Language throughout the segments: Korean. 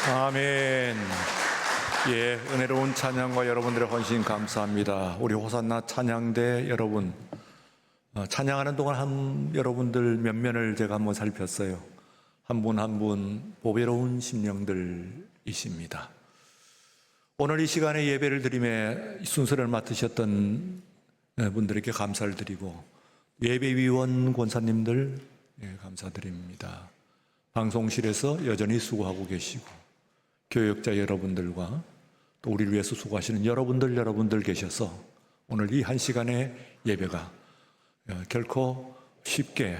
아멘. 예, 은혜로운 찬양과 여러분들의 헌신 감사합니다. 우리 호산나 찬양대 여러분, 찬양하는 동안 여러분들 면면을 제가 한번 살폈어요. 한 분 한 분 보배로운 심령들이십니다. 오늘 이 시간에 예배를 드림에 순서를 맡으셨던 분들에게 감사를 드리고, 예배위원 권사님들 감사드립니다. 방송실에서 여전히 수고하고 계시고, 교역자 여러분들과 또 우리를 위해서 수고하시는 여러분들 계셔서 오늘 이 한 시간의 예배가 결코 쉽게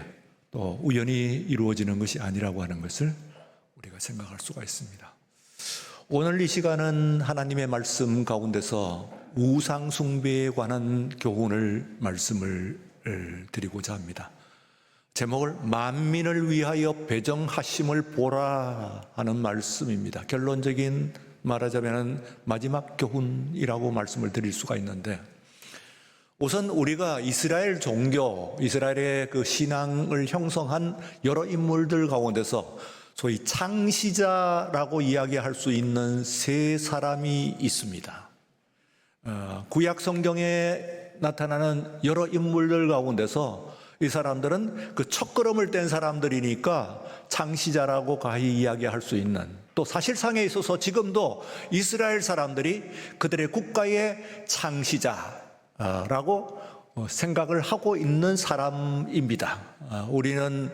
또 우연히 이루어지는 것이 아니라고 하는 것을 우리가 생각할 수가 있습니다. 오늘 이 시간은 하나님의 말씀 가운데서 우상 숭배에 관한 교훈을 말씀을 드리고자 합니다. 제목을 만민을 위하여 배정하심을 보라 하는 말씀입니다. 결론적인 말하자면 마지막 교훈이라고 말씀을 드릴 수가 있는데, 우선 우리가 이스라엘 종교, 이스라엘의 그 신앙을 형성한 여러 인물들 가운데서 소위 창시자라고 이야기할 수 있는 세 사람이 있습니다. 구약 성경에 나타나는 여러 인물들 가운데서 이 사람들은 그 첫걸음을 뗀 사람들이니까 창시자라고 가히 이야기할 수 있는, 또 사실상에 있어서 지금도 이스라엘 사람들이 그들의 국가의 창시자라고 생각을 하고 있는 사람입니다. 우리는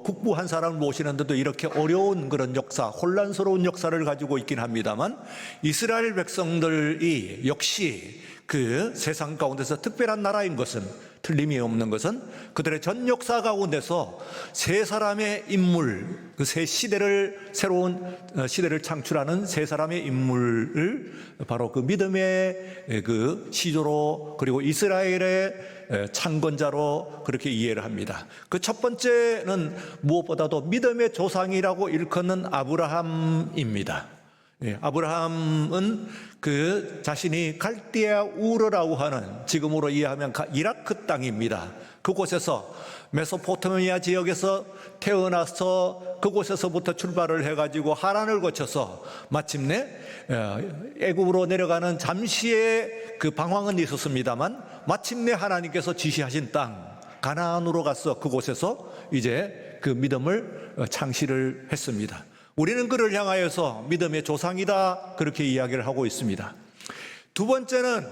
국부 한 사람을 모시는데도 이렇게 어려운 그런 역사, 혼란스러운 역사를 가지고 있긴 합니다만, 이스라엘 백성들이 역시 그 세상 가운데서 특별한 나라인 것은, 틀림이 없는 것은 그들의 전 역사 가운데서 세 사람의 인물, 그 세 시대를, 새로운 시대를 창출하는 세 사람의 인물을 바로 그 믿음의 그 시조로, 그리고 이스라엘의 창건자로 그렇게 이해를 합니다. 그 첫 번째는 무엇보다도 믿음의 조상이라고 일컫는 아브라함입니다. 아브라함은 그 자신이 갈대아 우르라고 하는, 지금으로 이해하면 이라크 땅입니다. 그곳에서 메소포타미아 지역에서 태어나서 그곳에서부터 출발을 해가지고 하란을 거쳐서 마침내 애굽으로 내려가는 잠시의 그 방황은 있었습니다만, 마침내 하나님께서 지시하신 땅 가나안으로 가서 그곳에서 이제 그 믿음을 창시를 했습니다. 우리는 그를 향하여서 믿음의 조상이다 그렇게 이야기를 하고 있습니다. 두 번째는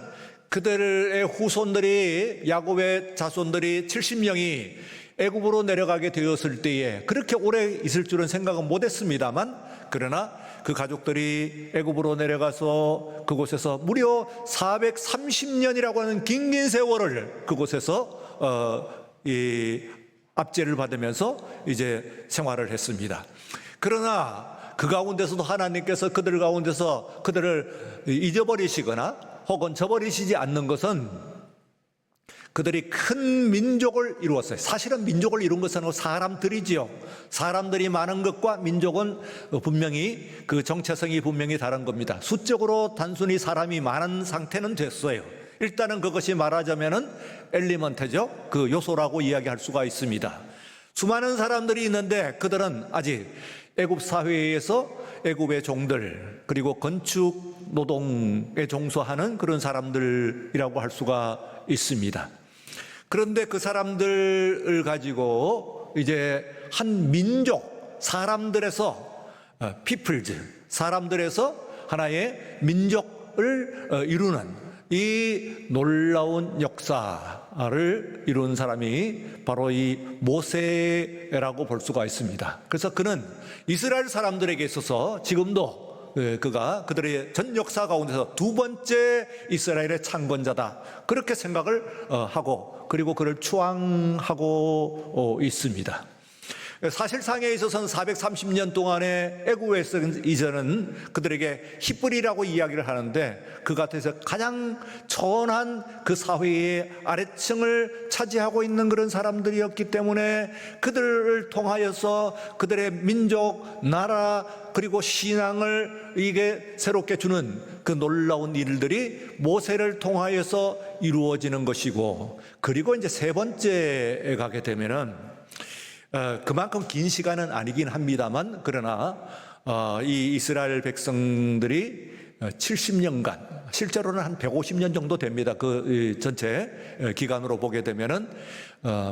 그들의 후손들이, 야곱의 자손들이 70명이 애굽으로 내려가게 되었을 때에 그렇게 오래 있을 줄은 생각은 못했습니다만, 그러나 그 가족들이 애굽으로 내려가서 그곳에서 무려 430년이라고 하는 긴 세월을 그곳에서 압제를 받으면서 이제 생활을 했습니다. 그러나 그 가운데서도 하나님께서 그들 가운데서 그들을 잊어버리시거나 혹은 저버리시지 않는 것은, 그들이 큰 민족을 이루었어요. 사실은 민족을 이룬 것은 사람들이지요. 사람들이 많은 것과 민족은 분명히 그 정체성이 분명히 다른 겁니다. 수적으로 단순히 사람이 많은 상태는 됐어요. 일단은 그것이 말하자면은 엘리먼트죠. 그 요소라고 이야기할 수가 있습니다. 수많은 사람들이 있는데 그들은 아직 애굽 사회에서 애굽의 종들, 그리고 건축 노동에 종사하는 그런 사람들이라고 할 수가 있습니다. 그런데 그 사람들을 가지고 이제 한 민족, 사람들에서 peoples, 사람들에서 하나의 민족을 이루는 이 놀라운 역사를 이룬 사람이 바로 이 모세라고 볼 수가 있습니다. 그래서 그는 이스라엘 사람들에게 있어서 지금도 그가 그들의 전 역사 가운데서 두 번째 이스라엘의 창건자다 그렇게 생각을 하고, 그리고 그를 추앙하고 있습니다. 사실상에 있어서는 430년 동안의 애굽에서 이제는 그들에게 히브리라고 이야기를 하는데, 그 같아서 가장 천한 그 사회의 아래층을 차지하고 있는 그런 사람들이었기 때문에 그들을 통하여서 그들의 민족, 나라, 그리고 신앙을 이게 새롭게 주는 그 놀라운 일들이 모세를 통하여서 이루어지는 것이고, 그리고 이제 세 번째에 가게 되면은 그만큼 긴 시간은 아니긴 합니다만, 그러나 이 이스라엘 백성들이 70년간, 실제로는 한 150년 정도 됩니다. 그 전체 기간으로 보게 되면은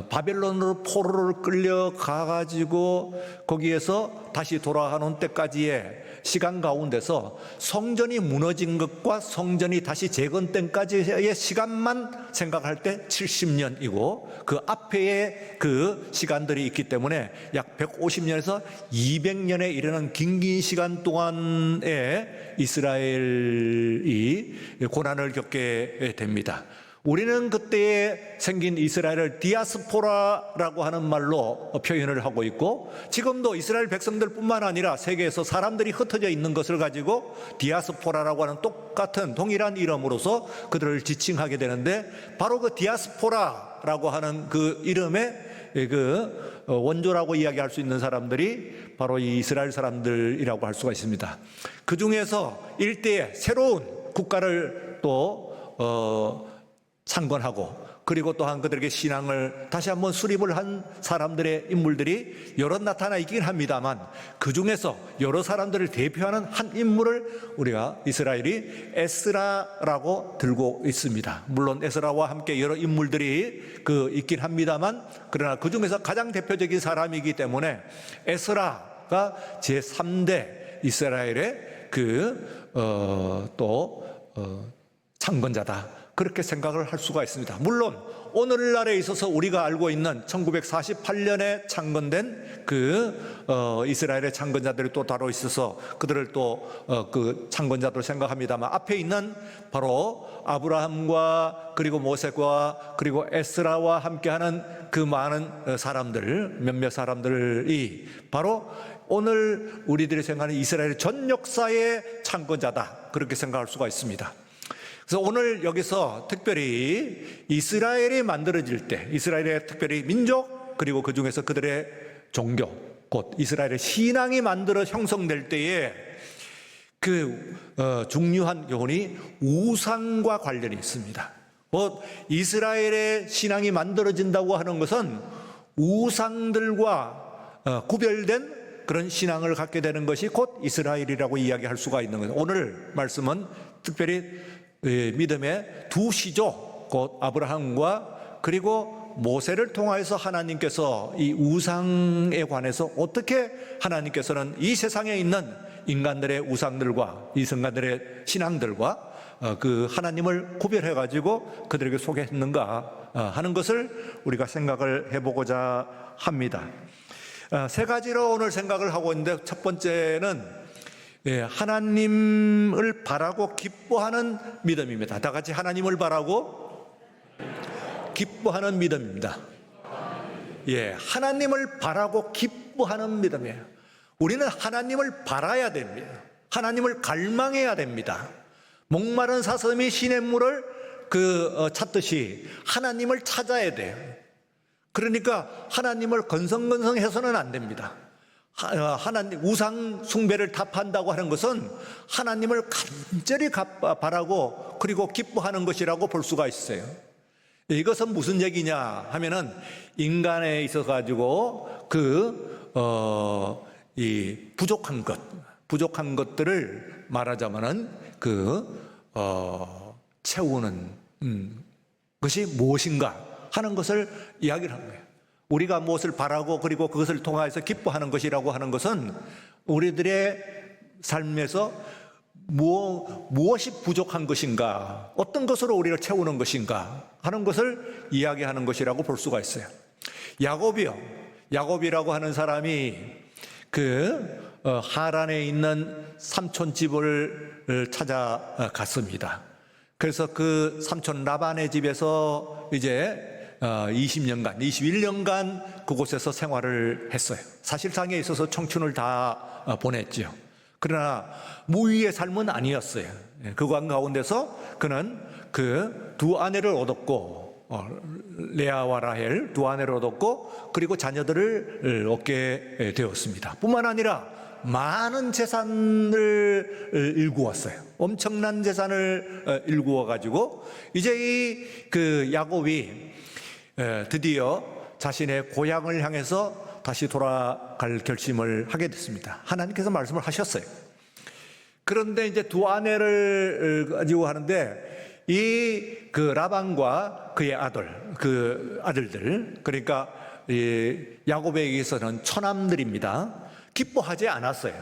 바벨론으로 포로를 끌려가 가지고 거기에서 다시 돌아가는 때까지의 시간 가운데서 성전이 무너진 것과 성전이 다시 재건된 까지의 시간만 생각할 때 70년이고 그 앞에의 그 시간들이 있기 때문에 약 150년에서 200년에 이르는 긴 시간 동안에 이스라엘이 고난을 겪게 됩니다. 우리는 그때에 생긴 이스라엘을 디아스포라라고 하는 말로 표현을 하고 있고, 지금도 이스라엘 백성들뿐만 아니라 세계에서 사람들이 흩어져 있는 것을 가지고 디아스포라라고 하는 똑같은 동일한 이름으로서 그들을 지칭하게 되는데, 바로 그 디아스포라라고 하는 그 이름의 그 원조라고 이야기할 수 있는 사람들이 바로 이 이스라엘 사람들이라고 할 수가 있습니다. 그 중에서 일대에 새로운 국가를 또 창건하고, 그리고 또한 그들에게 신앙을 다시 한번 수립을 한 사람들의 인물들이 여러 나타나 있긴 합니다만, 그 중에서 여러 사람들을 대표하는 한 인물을 우리가 이스라엘이 에스라라고 들고 있습니다. 물론 에스라와 함께 여러 인물들이 있긴 합니다만, 그러나 그 중에서 가장 대표적인 사람이기 때문에 에스라가 제3대 이스라엘의 창건자다, 그렇게 생각을 할 수가 있습니다. 물론 오늘날에 있어서 우리가 알고 있는 1948년에 창건된 이스라엘의 창건자들이 또 따로 있어서 그들을 또 그 창건자들 생각합니다만, 앞에 있는 바로 아브라함과 그리고 모세와 그리고 에스라와 함께하는 그 많은 사람들, 몇몇 사람들이 바로 오늘 우리들이 생각하는 이스라엘 전 역사의 창건자다, 그렇게 생각할 수가 있습니다. 그래서 오늘 여기서 특별히 이스라엘이 만들어질 때, 이스라엘의 특별히 민족, 그리고 그 중에서 그들의 종교, 곧 이스라엘의 신앙이 만들어 형성될 때에 중요한 교훈이 우상과 관련이 있습니다. 곧 이스라엘의 신앙이 만들어진다고 하는 것은 우상들과 구별된 그런 신앙을 갖게 되는 것이 곧 이스라엘이라고 이야기할 수가 있는 거예요. 오늘 말씀은 특별히 믿음의 두 시조, 곧 아브라함과 그리고 모세를 통하여서 하나님께서 이 우상에 관해서 어떻게 하나님께서는 이 세상에 있는 인간들의 우상들과 이 인간들의 신앙들과 그 하나님을 구별해 가지고 그들에게 소개했는가 하는 것을 우리가 생각을 해보고자 합니다. 세 가지로 오늘 생각을 하고 있는데, 첫 번째는 하나님을 바라고 기뻐하는 믿음입니다. 다 같이 하나님을 바라고 기뻐하는 믿음입니다. 하나님을 바라고 기뻐하는 믿음이에요. 우리는 하나님을 바라야 됩니다. 하나님을 갈망해야 됩니다. 목마른 사슴이 시냇물을 찾듯이 하나님을 찾아야 돼요. 그러니까 하나님을 건성건성해서는 안 됩니다. 하나님 우상 숭배를 답한다고 하는 것은 하나님을 간절히 바라고 그리고 기뻐하는 것이라고 볼 수가 있어요. 이것은 무슨 얘기냐 하면은, 인간에 있어 가지고 이 부족한 것들을 말하자면은 채우는 것이 무엇인가 하는 것을 이야기를 한 거예요. 우리가 무엇을 바라고 그리고 그것을 통하여서 기뻐하는 것이라고 하는 것은 우리들의 삶에서 무엇이 부족한 것인가, 어떤 것으로 우리를 채우는 것인가 하는 것을 이야기하는 것이라고 볼 수가 있어요. 야곱이라고 하는 사람이 하란에 있는 삼촌 집을 찾아갔습니다. 그래서 그 삼촌 라반의 집에서 이제 21년간 그곳에서 생활을 했어요. 사실상에 있어서 청춘을 다 보냈죠. 그러나 무위의 삶은 아니었어요. 그 가운데서 그는 두 아내를 얻었고, 레아와 라헬 두 아내를 얻었고, 그리고 자녀들을 얻게 되었습니다. 뿐만 아니라 많은 재산을 일구었어요. 엄청난 재산을 일구어 가지고 이제 야곱이 드디어 자신의 고향을 향해서 다시 돌아갈 결심을 하게 됐습니다. 하나님께서 말씀을 하셨어요. 그런데 이제 두 아내를 가지고 하는데 그 라반과 그의 아들들, 그러니까 이 야곱에게서는 처남들입니다. 기뻐하지 않았어요.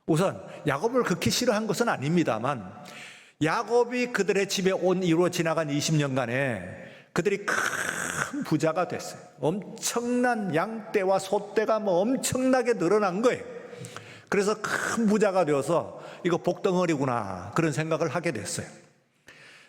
우선 야곱을 극히 싫어한 것은 아닙니다만 야곱이 그들의 집에 온 이후로 지나간 20년간에 그들이 큰 부자가 됐어요. 엄청난 양떼와 소떼가 엄청나게 늘어난 거예요. 그래서 큰 부자가 되어서 이거 복덩어리구나 그런 생각을 하게 됐어요.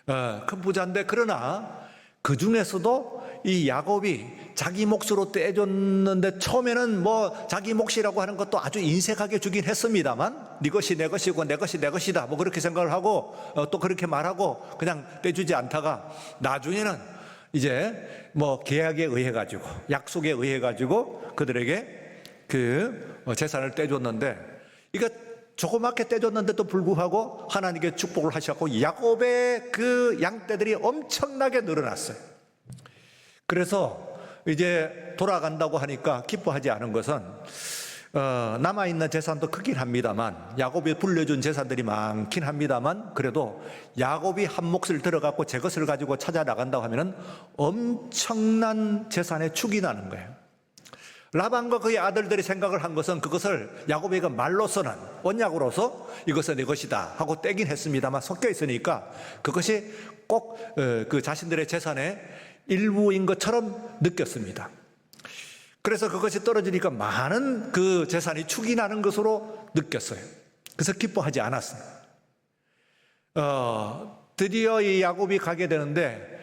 큰 부자인데 그러나 그 중에서도 이 야곱이 자기 몫으로 떼줬는데 처음에는 자기 몫이라고 하는 것도 아주 인색하게 주긴 했습니다만 네 것이 내 것이고 내 것이 내 것이다 그렇게 생각을 하고 또 그렇게 말하고 그냥 떼주지 않다가 나중에는 이제 계약에 의해 가지고 약속에 의해 가지고 그들에게 그 재산을 떼줬는데 이거 조그맣게 떼줬는데도 불구하고 하나님께 축복을 하셨고 야곱의 그 양떼들이 엄청나게 늘어났어요. 그래서 이제 돌아간다고 하니까 기뻐하지 않은 것은 남아있는 재산도 크긴 합니다만 야곱이 불려준 재산들이 많긴 합니다만 그래도 야곱이 한 몫을 들어갖고 제 것을 가지고 찾아 나간다고 하면은 엄청난 재산에 축이 나는 거예요. 라반과 그의 아들들이 생각을 한 것은 그것을 야곱에게 말로서는 언약으로서 이것은 내 것이다 하고 떼긴 했습니다만 섞여 있으니까 그것이 꼭 그 자신들의 재산의 일부인 것처럼 느꼈습니다. 그래서 그것이 떨어지니까 많은 그 재산이 축이 나는 것으로 느꼈어요. 그래서 기뻐하지 않았어요. 드디어 이 야곱이 가게 되는데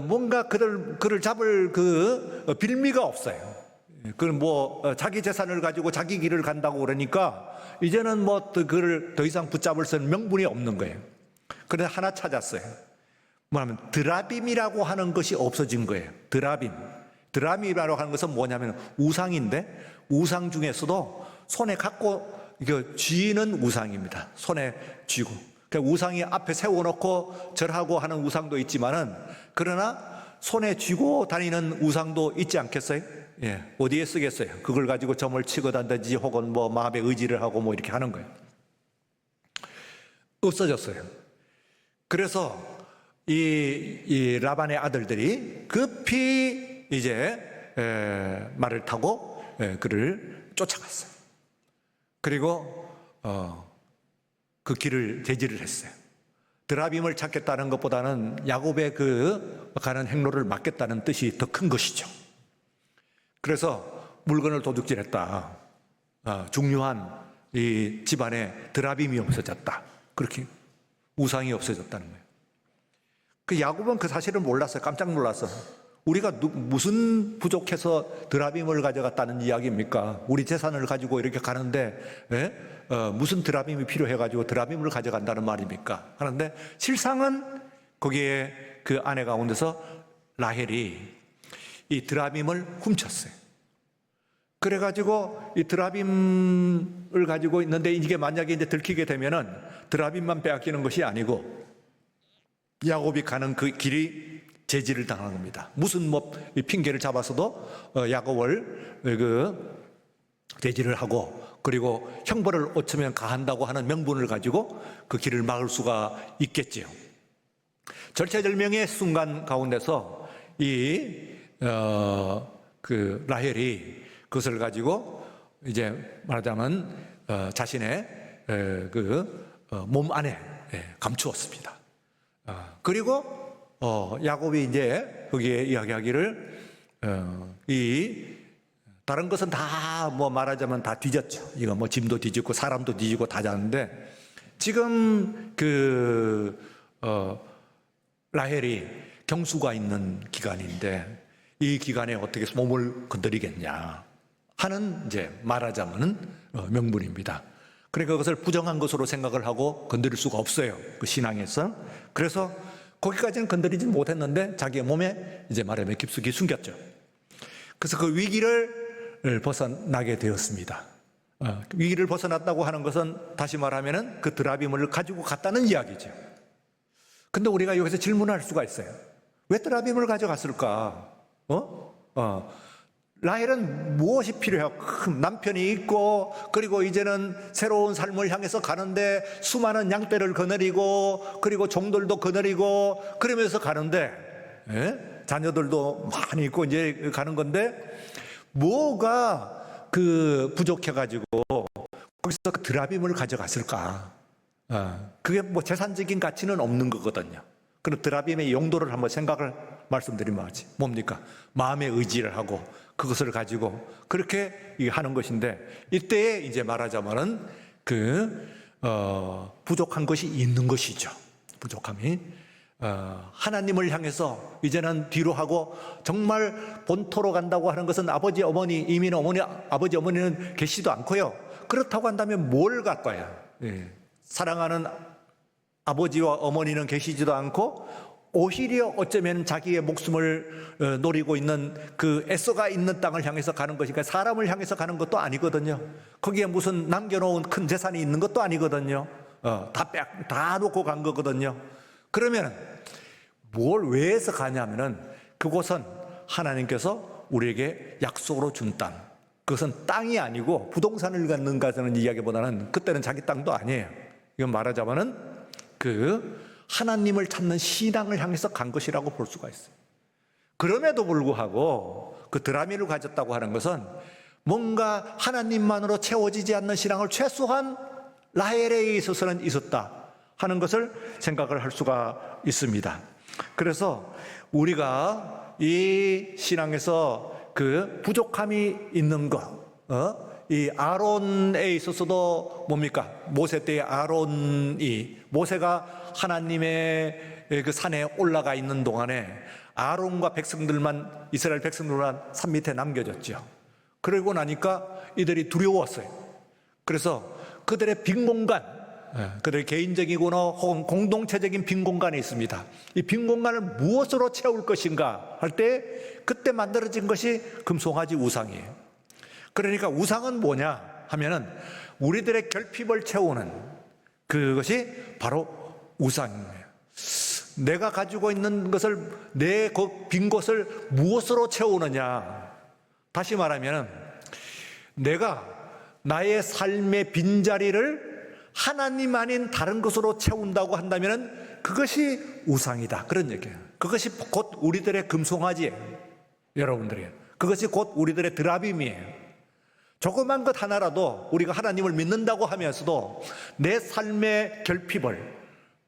뭔가 그를 잡을 그 빌미가 없어요. 자기 재산을 가지고 자기 길을 간다고 그러니까 이제는 그를 더 이상 붙잡을 수 있는 명분이 없는 거예요. 그래서 하나 찾았어요. 뭐냐면 드라빔이라고 하는 것이 없어진 거예요. 드라빔이라고 하는 것은 뭐냐면 우상인데 우상 중에서도 손에 갖고 쥐는 우상입니다. 손에 쥐고. 그러니까 우상이 앞에 세워놓고 절하고 하는 우상도 있지만은 그러나 손에 쥐고 다니는 우상도 있지 않겠어요? 예, 어디에 쓰겠어요? 그걸 가지고 점을 치거든지 혹은 마음의 의지를 하고 이렇게 하는 거예요. 없어졌어요. 그래서 이 라반의 아들들이 급히 이제 말을 타고 그를 쫓아갔어요. 그리고 그 길을 대지를 했어요. 드라빔을 찾겠다는 것보다는 야곱의 그 가는 행로를 막겠다는 뜻이 더 큰 것이죠. 그래서 물건을 도둑질했다. 중요한 이 집안에 드라빔이 없어졌다. 그렇게 우상이 없어졌다는 거예요. 그 야곱은 그 사실을 몰랐어요. 깜짝 놀랐어. 우리가 무슨 부족해서 드라빔을 가져갔다는 이야기입니까? 우리 재산을 가지고 이렇게 가는데 무슨 드라빔이 필요해가지고 드라빔을 가져간다는 말입니까? 하는데 실상은 거기에 그 아내 가운데서 라헬이 이 드라빔을 훔쳤어요. 그래가지고 이 드라빔을 가지고 있는데 이게 만약에 이제 들키게 되면은 드라빔만 빼앗기는 것이 아니고 야곱이 가는 그 길이 제지를 당하는 겁니다. 무슨 핑계를 잡아서도 야곱을 제지를 하고 그리고 형벌을 어쩌면 가한다고 하는 명분을 가지고 그 길을 막을 수가 있겠지요. 절체절명의 순간 가운데서 그 라헬이 그것을 가지고 이제 말하자면 자신의 몸 안에 감추었습니다. 그리고 야곱이 이제 거기에 이야기하기를 다른 것은 다 말하자면 다 뒤졌죠. 이거 짐도 뒤집고 사람도 뒤지고 다 잤는데 지금 라헬이 경수가 있는 기간인데 이 기간에 어떻게 해서 몸을 건드리겠냐 하는 이제 말하자면 명분입니다. 그러니까 그것을 부정한 것으로 생각을 하고 건드릴 수가 없어요. 그 신앙에서. 그래서 거기까지는 건드리지 못했는데 자기의 몸에 이제 말하자면 깊숙이 숨겼죠. 그래서 그 위기를 벗어나게 되었습니다. 위기를 벗어났다고 하는 것은 다시 말하면은 그 드라빔을 가지고 갔다는 이야기죠. 근데 우리가 여기서 질문할 수가 있어요. 왜 드라빔을 가져갔을까? 라헬은 무엇이 필요해요? 남편이 있고, 그리고 이제는 새로운 삶을 향해서 가는데 수많은 양떼를 거느리고, 그리고 종들도 거느리고 그러면서 가는데, 자녀들도 많이 있고 이제 가는 건데, 뭐가 부족해가지고 거기서 그 드라빔을 가져갔을까? 그게 뭐 재산적인 가치는 없는 거거든요. 그럼 드라빔의 용도를 한번 생각을 말씀드리면 하지. 뭡니까? 마음의 의지를 하고 그것을 가지고 그렇게 하는 것인데, 이때에 이제 말하자면은 부족한 것이 있는 것이죠. 부족함이. 하나님을 향해서 이제는 뒤로 하고 정말 본토로 간다고 하는 것은 아버지, 어머니, 이민 아버지, 어머니는 계시지도 않고요. 그렇다고 한다면 뭘 갖고야? 사랑하는 아버지와 어머니는 계시지도 않고, 오히려 어쩌면 자기의 목숨을 노리고 있는 애써가 있는 땅을 향해서 가는 것이니까 사람을 향해서 가는 것도 아니거든요. 거기에 무슨 남겨놓은 큰 재산이 있는 것도 아니거든요. 다 놓고 간 거거든요. 그러면 왜 해서 가냐면은 그곳은 하나님께서 우리에게 약속으로 준 땅. 그것은 땅이 아니고 부동산을 갖는가는 이야기보다는 그때는 자기 땅도 아니에요. 이건 말하자면은 하나님을 찾는 신앙을 향해서 간 것이라고 볼 수가 있어요. 그럼에도 불구하고 드라미를 가졌다고 하는 것은 뭔가 하나님만으로 채워지지 않는 신앙을 최소한 라헬에 있어서는 있었다 하는 것을 생각을 할 수가 있습니다. 그래서 우리가 이 신앙에서 부족함이 있는 것, 이 아론에 있어서도 뭡니까? 모세 때의 모세가 하나님의 산에 올라가 있는 동안에 아론과 이스라엘 백성들만 산 밑에 남겨졌죠. 그러고 나니까 이들이 두려웠어요. 그래서 그들의 빈 공간, 그들의 개인적이거나 혹은 공동체적인 빈 공간이 있습니다. 이 빈 공간을 무엇으로 채울 것인가 할 때 그때 만들어진 것이 금송아지 우상이에요. 그러니까 우상은 뭐냐 하면은 우리들의 결핍을 채우는 그것이 바로 우상이에요. 내가 가지고 있는 것을, 내 빈 곳을 무엇으로 채우느냐. 다시 말하면 내가 나의 삶의 빈자리를 하나님 아닌 다른 것으로 채운다고 한다면 그것이 우상이다, 그런 얘기예요. 그것이 곧 우리들의 금송아지예요. 여러분들이, 그것이 곧 우리들의 드라빔이에요. 조그만 것 하나라도 우리가 하나님을 믿는다고 하면서도 내 삶의 결핍을,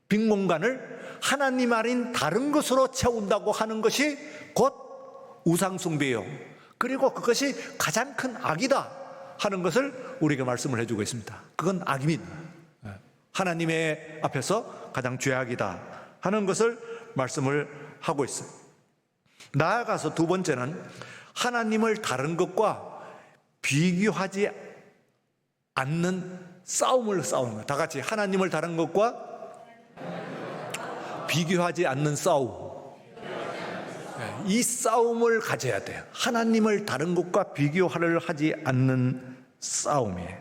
빈 공간을 하나님 아닌 다른 것으로 채운다고 하는 것이 곧 우상숭배요. 그리고 그것이 가장 큰 악이다 하는 것을 우리에게 말씀을 해주고 있습니다. 그건 악입니다. 하나님의 앞에서 가장 죄악이다 하는 것을 말씀을 하고 있어요. 나아가서 두 번째는 하나님을 다른 것과 비교하지 않는 싸움을 싸우는 거예요. 다 같이 하나님을 다른 것과 비교하지 않는 싸움. 이 싸움을 가져야 돼요. 하나님을 다른 것과 비교를 하지 않는 싸움이에요.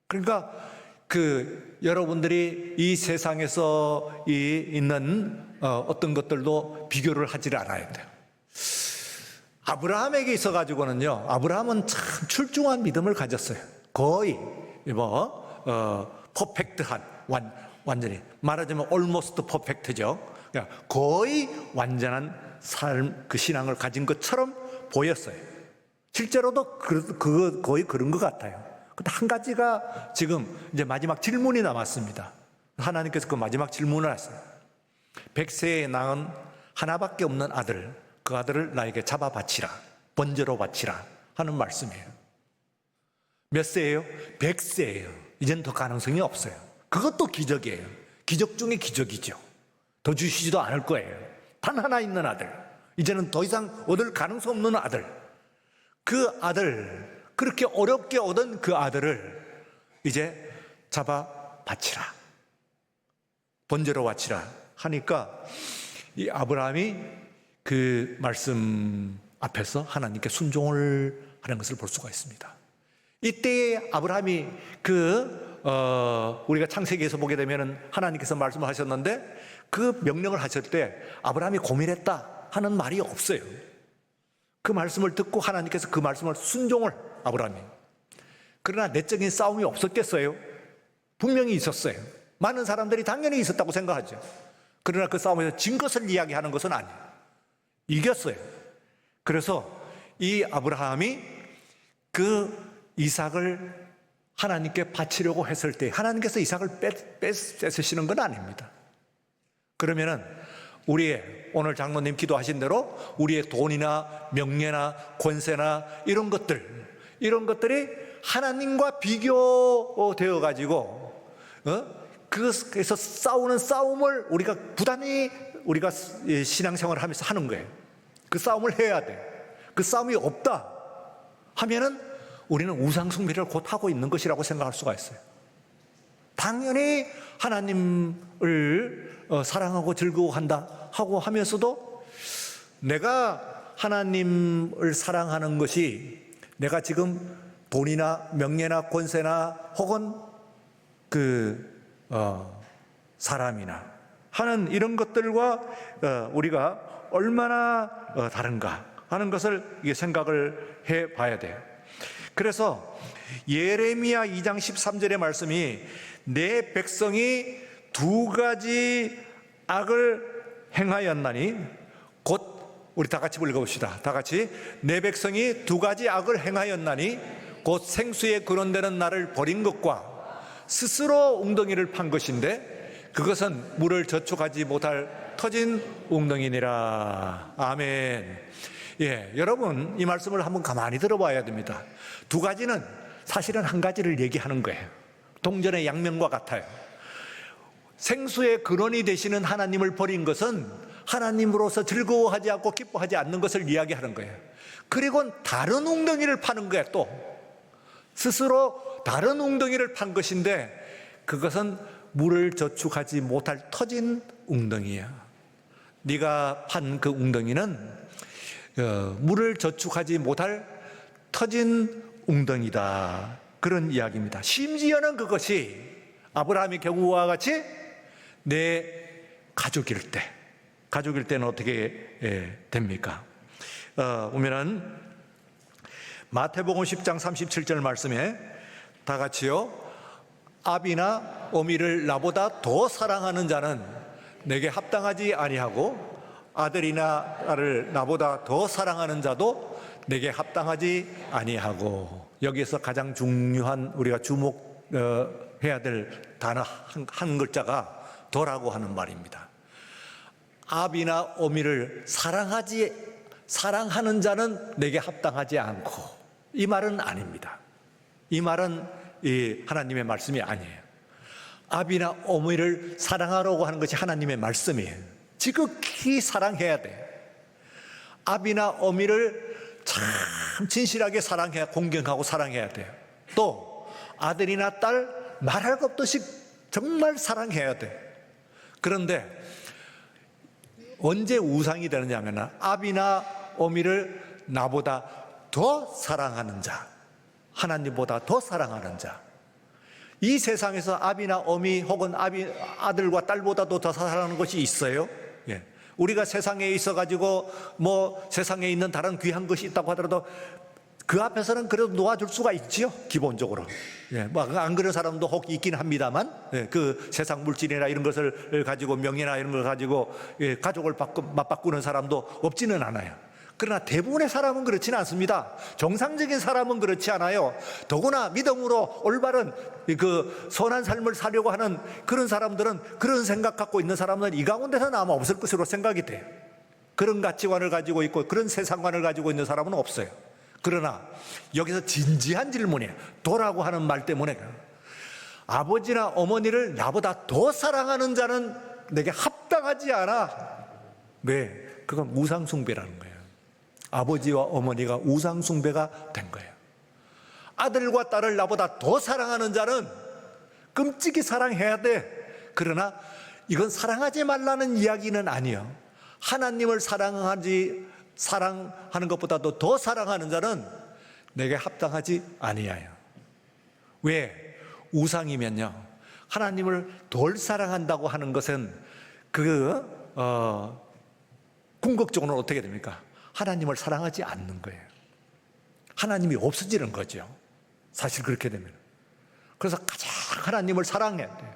그러니까 여러분들이 이 세상에서 있는 어떤 것들도 비교를 하지 않아야 돼요. 아브라함에게 있어가지고는요, 아브라함은 참 출중한 믿음을 가졌어요. 거의 퍼펙트한, 완전히 말하자면 almost perfect죠. 거의 완전한 삶, 신앙을 가진 것처럼 보였어요. 실제로도 거의 그런 것 같아요. 근데 한 가지가 지금 이제 마지막 질문이 남았습니다. 하나님께서 그 마지막 질문을 하셨어요. 100세에 낳은 하나밖에 없는 아들, 그 아들을 나에게 잡아 바치라, 번제로 바치라 하는 말씀이에요. 몇 세예요? 100세예요. 이제는 더 가능성이 없어요. 그것도 기적이에요. 기적 중에 기적이죠. 더 주시지도 않을 거예요. 단 하나 있는 아들, 이제는 더 이상 얻을 가능성 없는 아들, 그 아들, 그렇게 어렵게 얻은 그 아들을 이제 잡아 바치라, 번제로 바치라 하니까 이 아브라함이 그 말씀 앞에서 하나님께 순종을 하는 것을 볼 수가 있습니다. 이때에 아브라함이 우리가 창세기에서 보게 되면 하나님께서 말씀을 하셨는데 그 명령을 하실 때 아브라함이 고민했다 하는 말이 없어요. 그 말씀을 듣고 하나님께서 그 말씀을 순종을 아브라함이. 그러나 내적인 싸움이 없었겠어요? 분명히 있었어요. 많은 사람들이 당연히 있었다고 생각하죠. 그러나 그 싸움에서 진 것을 이야기하는 것은 아니에요. 이겼어요. 그래서 이 아브라함이 그 이삭을 하나님께 바치려고 했을 때 하나님께서 이삭을 뺏으시는 건 아닙니다. 그러면은 우리의 오늘 장로님 기도하신 대로 우리의 돈이나 명예나 권세나 이런 것들이 하나님과 비교되어 가지고 그래서 싸우는 싸움을 우리가 부단히 우리가 신앙생활을 하면서 하는 거예요. 그 싸움을 해야 돼. 그 싸움이 없다 하면은 우리는 우상 숭배를 곧 하고 있는 것이라고 생각할 수가 있어요. 당연히 하나님을 사랑하고 즐거워한다 하고 하면서도 내가 하나님을 사랑하는 것이 내가 지금 돈이나 명예나 권세나 혹은 사람이나 하는 이런 것들과 우리가 얼마나 다른가 하는 것을 생각을 해 봐야 돼요. 그래서 예레미야 2장 13절의 말씀이 내 백성이 두 가지 악을 행하였나니 곧 우리 다 같이 읽어봅시다. 다 같이 내 백성이 두 가지 악을 행하였나니 곧 생수에 근원되는 나를 버린 것과 스스로 웅덩이를 판 것인데 그것은 물을 저축하지 못할 터진 웅덩이니라. 아멘. 예, 여러분 이 말씀을 한번 가만히 들어봐야 됩니다. 두 가지는 사실은 한 가지를 얘기하는 거예요. 동전의 양면과 같아요. 생수의 근원이 되시는 하나님을 버린 것은 하나님으로서 즐거워하지 않고 기뻐하지 않는 것을 이야기하는 거예요. 그리고 다른 웅덩이를 파는 거예요. 또 스스로 다른 웅덩이를 판 것인데 그것은 물을 저축하지 못할 터진 웅덩이야. 네가 판 그 웅덩이는 물을 저축하지 못할 터진 웅덩이다. 그런 이야기입니다. 심지어는 그것이 아브라함의 경우와 같이 내 가족일 때는 어떻게 됩니까? 보면은 마태복음 10장 37절 말씀에 다 같이요. 아비나 어미를 나보다 더 사랑하는 자는 내게 합당하지 아니하고 아들이나 딸을 나보다 더 사랑하는 자도 내게 합당하지 아니하고. 여기에서 가장 중요한 우리가 주목해야 될 단어 한 글자가 더라고 하는 말입니다. 아비나 어미를 사랑하는 자는 내게 합당하지 않고, 이 말은 아닙니다. 이 말은 하나님의 말씀이 아니에요. 아비나 어미를 사랑하라고 하는 것이 하나님의 말씀이에요. 지극히 사랑해야 돼. 아비나 어미를 참 진실하게 사랑해야, 공경하고 사랑해야 돼요. 또 아들이나 딸 말할 것 없듯이 정말 사랑해야 돼. 그런데 언제 우상이 되느냐 하면 아비나 어미를 나보다 더 사랑하는 자, 하나님보다 더 사랑하는 자. 이 세상에서 아비나 어미 혹은 아들과 딸보다도 더 사랑하는 것이 있어요? 예. 우리가 세상에 있어가지고 세상에 있는 다른 귀한 것이 있다고 하더라도 그 앞에서는 그래도 놓아줄 수가 있지요, 기본적으로. 예. 안 그런 사람도 혹 있긴 합니다만, 예. 그 세상 물질이나 이런 것을 가지고 명예나 이런 걸 가지고 가족을 맞바꾸는 사람도 없지는 않아요. 그러나 대부분의 사람은 그렇지는 않습니다. 정상적인 사람은 그렇지 않아요. 더구나 믿음으로 올바른 그 선한 삶을 살려고 하는 그런 사람들은, 그런 생각 갖고 있는 사람은 이 가운데서는 아마 없을 것으로 생각이 돼요. 그런 가치관을 가지고 있고 그런 세상관을 가지고 있는 사람은 없어요. 그러나 여기서 진지한 질문이에요. 도라고 하는 말 때문에 아버지나 어머니를 나보다 더 사랑하는 자는 내게 합당하지 않아. 왜? 그건 우상숭배라는 거예요. 아버지와 어머니가 우상숭배가 된 거예요. 아들과 딸을 나보다 더 사랑하는 자는 끔찍이 사랑해야 돼. 그러나 이건 사랑하지 말라는 이야기는 아니에요. 하나님을 사랑하는 것보다도 더 사랑하는 자는 내게 합당하지 아니하여. 왜? 우상이면요, 하나님을 덜 사랑한다고 하는 것은 궁극적으로는 어떻게 됩니까? 하나님을 사랑하지 않는 거예요. 하나님이 없어지는 거죠. 사실 그렇게 되면. 그래서 가장 하나님을 사랑해야 돼요.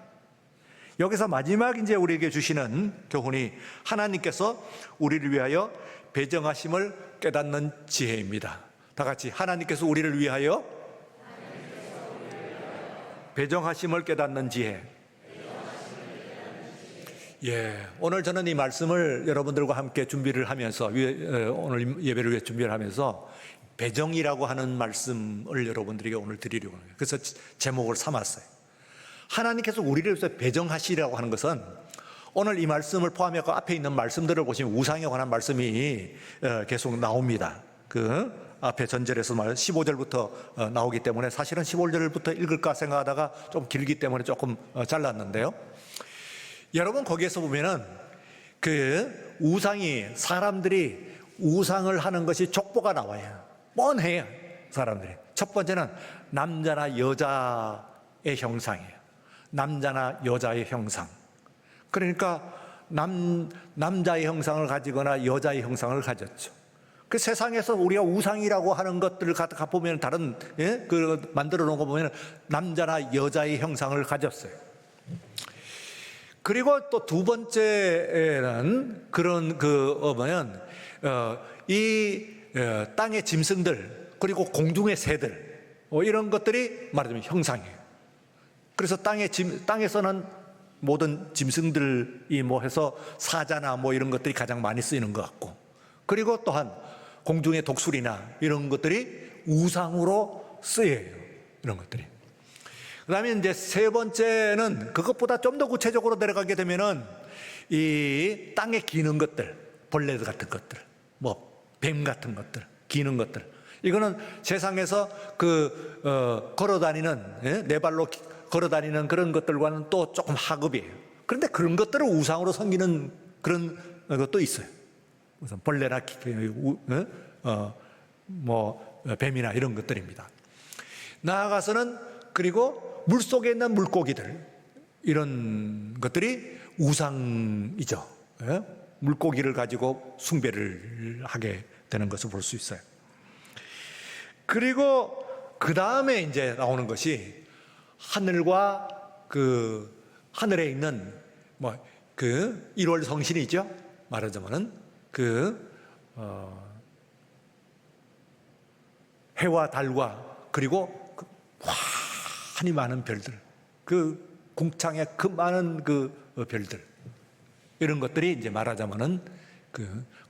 여기서 마지막 이제 우리에게 주시는 교훈이 하나님께서 우리를 위하여 배정하심을 깨닫는 지혜입니다. 다 같이 하나님께서 우리를 위하여 배정하심을 깨닫는 지혜. 예, 오늘 저는 이 말씀을 여러분들과 함께 준비를 하면서 오늘 예배를 위해 준비를 하면서 배정이라고 하는 말씀을 여러분들에게 오늘 드리려고 합니다. 그래서 제목을 삼았어요. 하나님께서 우리를 위해서 배정하시라고 하는 것은 오늘 이 말씀을 포함해서 앞에 있는 말씀들을 보시면 우상에 관한 말씀이 계속 나옵니다. 그 앞에 전절에서 15절부터 나오기 때문에 사실은 15절부터 읽을까 생각하다가 좀 길기 때문에 조금 잘랐는데요. 여러분 거기에서 보면은 그 우상이 사람들이 우상을 하는 것이 족보가 나와요. 뻔해요. 사람들이. 첫 번째는 남자나 여자의 형상이에요. 남자나 여자의 형상. 그러니까 남자의 형상을 가지거나 여자의 형상을 가졌죠. 그 세상에서 우리가 우상이라고 하는 것들을 갖다 보면 다른 그 만들어 놓은 거 보면 남자나 여자의 형상을 가졌어요. 그리고 또 두 번째는 그런 이 땅의 짐승들 그리고 공중의 새들 이런 것들이 말하자면 형상이에요. 그래서 땅에서는 모든 짐승들이 해서 사자나 이런 것들이 가장 많이 쓰이는 것 같고, 그리고 또한 공중의 독수리나 이런 것들이 우상으로 쓰여요. 이런 것들이. 그 다음에 이제 세 번째는 그것보다 좀 더 구체적으로 내려가게 되면은 이 땅에 기는 것들, 벌레 같은 것들, 뱀 같은 것들, 기는 것들. 이거는 세상에서 걸어다니는, 네 발로 걸어다니는 그런 것들과는 또 조금 하급이에요. 그런데 그런 것들을 우상으로 섬기는 그런 것도 있어요. 무슨 벌레나 뱀이나 이런 것들입니다. 나아가서는 그리고 물속에 있는 물고기들, 이런 것들이 우상이죠. 물고기를 가지고 숭배를 하게 되는 것을 볼 수 있어요. 그리고 그 다음에 이제 나오는 것이 하늘과 하늘에 있는 1월 성신이죠. 말하자면은 해와 달과 그리고 많이 많은 별들, 궁창의 많은 별들, 이런 것들이 이제 말하자면은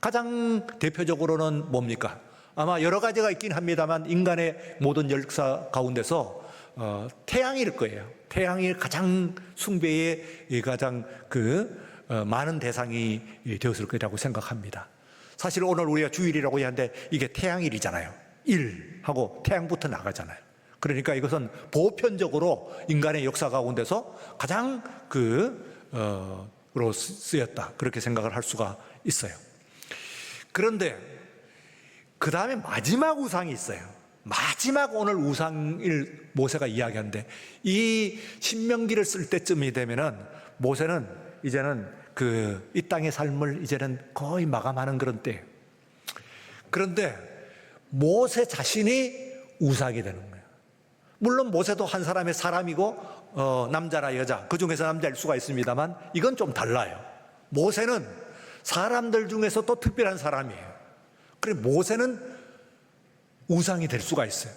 가장 대표적으로는 뭡니까? 아마 여러 가지가 있긴 합니다만 인간의 모든 역사 가운데서 태양일 거예요. 태양이 가장 숭배의 가장 많은 대상이 되었을 거라고 생각합니다. 사실 오늘 우리가 주일이라고 하는데 이게 태양일이잖아요. 일하고 태양부터 나가잖아요. 그러니까 이것은 보편적으로 인간의 역사 가운데서 가장 로 쓰였다, 그렇게 생각을 할 수가 있어요. 그런데 그 다음에 마지막 우상이 있어요. 마지막 오늘 우상일 모세가 이야기하는데, 이 신명기를 쓸 때쯤이 되면은 모세는 이제는 이 땅의 삶을 이제는 거의 마감하는 그런 때예요. 그런데 모세 자신이 우상이 되는 거예요. 물론 모세도 한 사람의 사람이고 남자나 여자, 그 중에서 남자일 수가 있습니다만 이건 좀 달라요. 모세는 사람들 중에서 또 특별한 사람이에요. 그래 모세는 우상이 될 수가 있어요.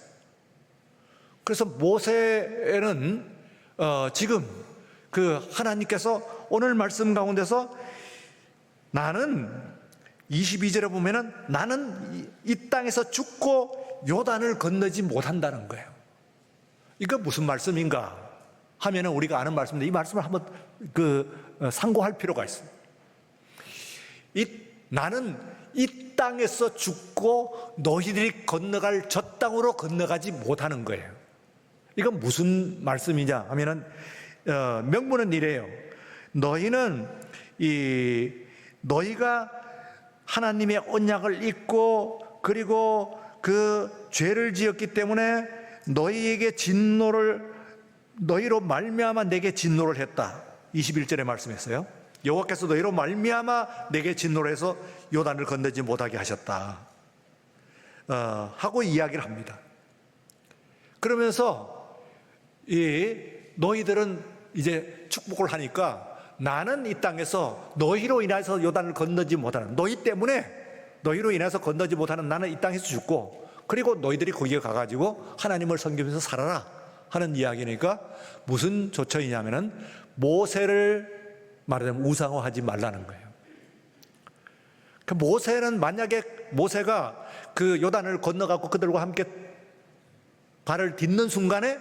그래서 모세는 지금 하나님께서 오늘 말씀 가운데서 나는 22절에 보면은 나는 이 땅에서 죽고 요단을 건너지 못한다는 거예요. 이거 무슨 말씀인가 하면은 우리가 아는 말씀인데 이 말씀을 한번 상고할 필요가 있어요. 나는 이 땅에서 죽고 너희들이 건너갈 저 땅으로 건너가지 못하는 거예요. 이건 무슨 말씀이냐 하면은 명분은 이래요. 너희가 하나님의 언약을 잊고 그리고 죄를 지었기 때문에 너희로 말미암아 내게 진노를 했다. 21절에 말씀했어요. 여호와께서 너희로 말미암아 내게 진노를 해서 요단을 건너지 못하게 하셨다 하고 이야기를 합니다. 그러면서 너희들은 이제 축복을 하니까 나는 이 땅에서 너희로 인해서 요단을 건너지 못하는, 너희 때문에 너희로 인해서 건너지 못하는 나는 이 땅에서 죽고, 그리고 너희들이 거기에 가가지고 하나님을 섬기면서 살아라 하는 이야기니까 무슨 조처이냐면은 모세를 말하자면 우상화하지 말라는 거예요. 그 모세는 만약에 모세가 그 요단을 건너가고 그들과 함께 발을 딛는 순간에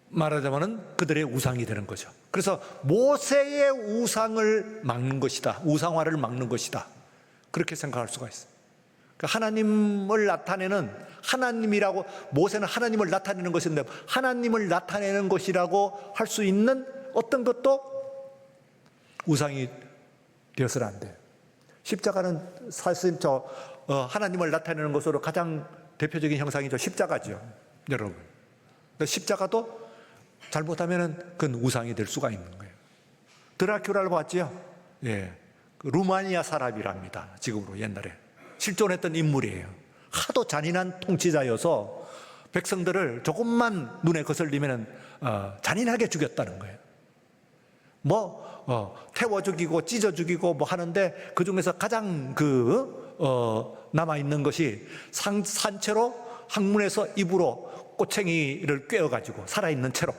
말하자면은 그들의 우상이 되는 거죠. 그래서 모세의 우상을 막는 것이다, 우상화를 막는 것이다, 그렇게 생각할 수가 있어요. 하나님을 나타내는, 하나님이라고, 모세는 하나님을 나타내는 것인데 하나님을 나타내는 것이라고 할 수 있는 어떤 것도 우상이 되어서는 안 돼요. 십자가는 사실 하나님을 나타내는 것으로 가장 대표적인 형상이죠. 십자가죠, 여러분. 십자가도 잘못하면 그건 우상이 될 수가 있는 거예요. 드라큘라를 봤죠? 예, 루마니아 사람이랍니다. 지금으로 옛날에 실존했던 인물이에요. 하도 잔인한 통치자여서 백성들을 조금만 눈에 거슬리면 잔인하게 죽였다는 거예요. 태워 죽이고 찢어 죽이고 하는데 그 중에서 가장 남아있는 것이 산채로 항문에서 입으로 꼬챙이를 꿰어가지고 살아있는 채로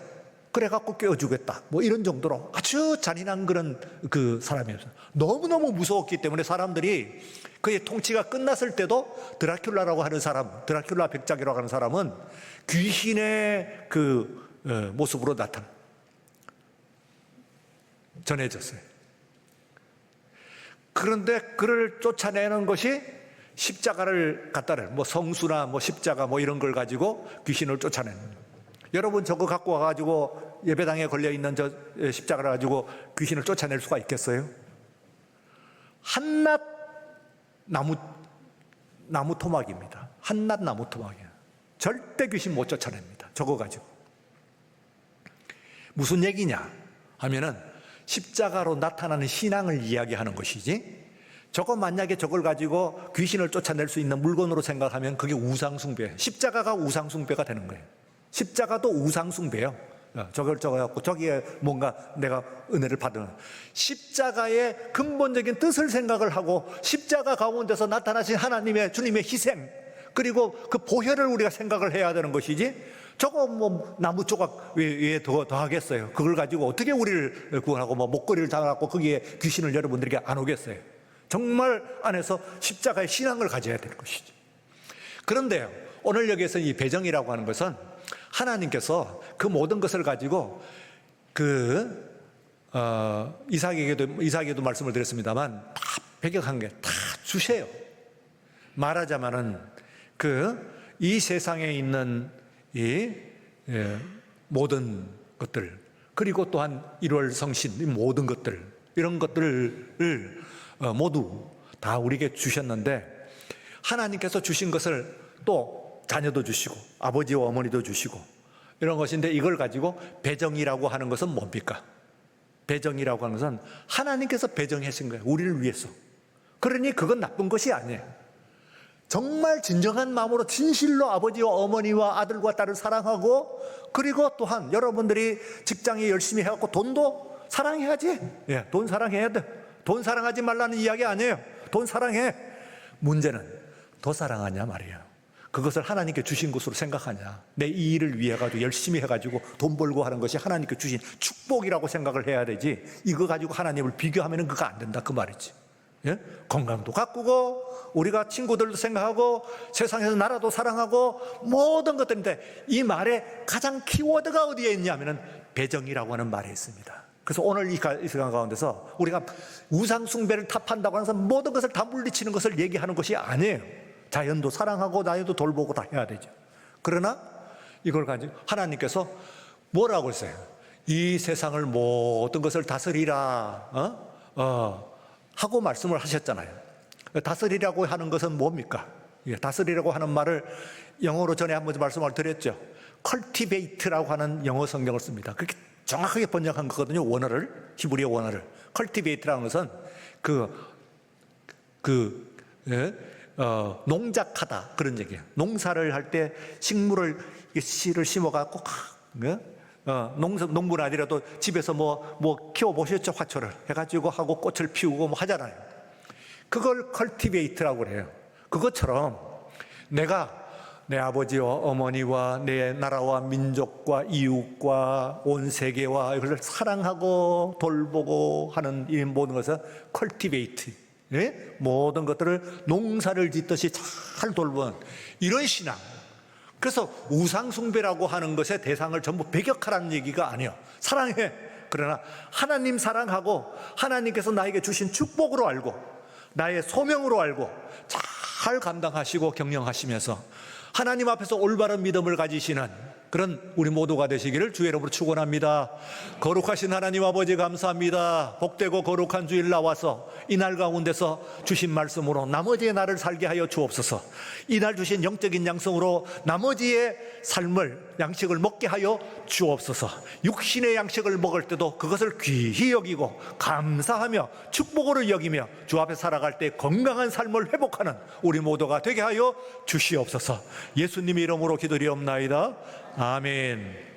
그래갖고 꿰어주겠다, 이런 정도로 아주 잔인한 그런 그 사람이었어요. 너무너무 무서웠기 때문에 사람들이 그의 통치가 끝났을 때도 드라큘라라고 하는 사람, 드라큘라 백작이라고 하는 사람은 귀신의 그 모습으로 전해졌어요. 그런데 그를 쫓아내는 것이 십자가를 갖다를 성수나 십자가 이런 걸 가지고 귀신을 쫓아내는 거예요. 여러분 저거 갖고 와가지고 예배당에 걸려있는 저 십자가를 가지고 귀신을 쫓아낼 수가 있겠어요? 한낱 나무 토막입니다. 한낱 나무 토막이에요. 절대 귀신 못 쫓아냅니다. 저거 가지고. 무슨 얘기냐 하면은 십자가로 나타나는 신앙을 이야기하는 것이지, 저거 만약에 저걸 가지고 귀신을 쫓아낼 수 있는 물건으로 생각하면 그게 우상숭배, 십자가가 우상숭배가 되는 거예요. 십자가도 우상숭배예요. 저걸 갖고 저기에 뭔가 내가 은혜를 받은, 십자가의 근본적인 뜻을 생각을 하고 십자가 가운데서 나타나신 하나님의, 주님의 희생, 그리고 그 보혈을 우리가 생각을 해야 되는 것이지, 저거 나무 조각 위에 더 하겠어요? 그걸 가지고 어떻게 우리를 구원하고 목걸이를 달아갖고 거기에 귀신을 여러분들에게 안 오겠어요? 정말 안에서 십자가의 신앙을 가져야 될 것이죠. 그런데요, 오늘 여기에서 이 배정이라고 하는 것은 하나님께서 그 모든 것을 가지고 이삭에게도 말씀을 드렸습니다만 다 배격한 게 다 주세요. 말하자면은 이 세상에 있는 이 모든 것들, 그리고 또한 1월 성신, 이 모든 것들, 이런 것들을 모두 다 우리에게 주셨는데, 하나님께서 주신 것을 또 자녀도 주시고 아버지와 어머니도 주시고 이런 것인데, 이걸 가지고 배정이라고 하는 것은 뭡니까? 배정이라고 하는 것은 하나님께서 배정하신 거예요. 우리를 위해서. 그러니 그건 나쁜 것이 아니에요. 정말 진정한 마음으로 진실로 아버지와 어머니와 아들과 딸을 사랑하고, 그리고 또한 여러분들이 직장에 열심히 해갖고 돈도 사랑해야지. 예, 돈 사랑해야 돼. 돈 사랑하지 말라는 이야기 아니에요. 돈 사랑해. 문제는 더 사랑하냐 말이에요. 그것을 하나님께 주신 것으로 생각하냐, 내 이 일을 위해 가지고 열심히 해가지고 돈 벌고 하는 것이 하나님께 주신 축복이라고 생각을 해야 되지, 이거 가지고 하나님을 비교하면 그거 안 된다 그 말이지. 예? 건강도 가꾸고 우리가 친구들도 생각하고 세상에서 나라도 사랑하고 모든 것들인데, 이 말에 가장 키워드가 어디에 있냐면은 배정이라고 하는 말에 있습니다. 그래서 오늘 이 시간 가운데서 우리가 우상 숭배를 탑한다고 해서 모든 것을 다 물리치는 것을 얘기하는 것이 아니에요. 자연도 사랑하고 나이도 돌보고 다 해야 되죠. 그러나 이걸 가지고 하나님께서 뭐라고 했어요? 이 세상을 모든 것을 다스리라 하고 말씀을 하셨잖아요. 다스리라고 하는 것은 뭡니까? 다스리라고 하는 말을 영어로 전에 한번 말씀을 드렸죠. cultivate라고 하는 영어 성경을 씁니다. 그게 정확하게 번역한 거거든요. 원어를, 히브리어 원어를. 컬티베이트라는 것은 농작하다 그런 얘기예요. 농사를 할 때 식물을 씨를 심어갖고 농부는 아니라도 집에서 뭐 키워보셨죠? 화초를 해가지고 하고 꽃을 피우고 뭐 하잖아요. 그걸 컬티베이트라고 그래요. 그것처럼 내가 내 아버지와 어머니와 내 나라와 민족과 이웃과 온 세계와 이것을 사랑하고 돌보고 하는 이 모든 것은 컬티베이트, 모든 것들을 농사를 짓듯이 잘 돌보는 이런 신앙. 그래서 우상숭배라고 하는 것의 대상을 전부 배격하라는 얘기가 아니에요. 사랑해. 그러나 하나님 사랑하고 하나님께서 나에게 주신 축복으로 알고 나의 소명으로 알고 잘 감당하시고 경영하시면서 하나님 앞에서 올바른 믿음을 가지시는 그런 우리 모두가 되시기를 주의 이름으로 축원합니다. 거룩하신 하나님 아버지 감사합니다. 복되고 거룩한 주일 나와서 이날 가운데서 주신 말씀으로 나머지의 날을 살게 하여 주옵소서. 이날 주신 영적인 양성으로 나머지의 삶을 양식을 먹게 하여 주옵소서. 육신의 양식을 먹을 때도 그것을 귀히 여기고 감사하며 축복으로 여기며 주 앞에 살아갈 때 건강한 삶을 회복하는 우리 모두가 되게 하여 주시옵소서. 예수님의 이름으로 기도리옵나이다. 아멘.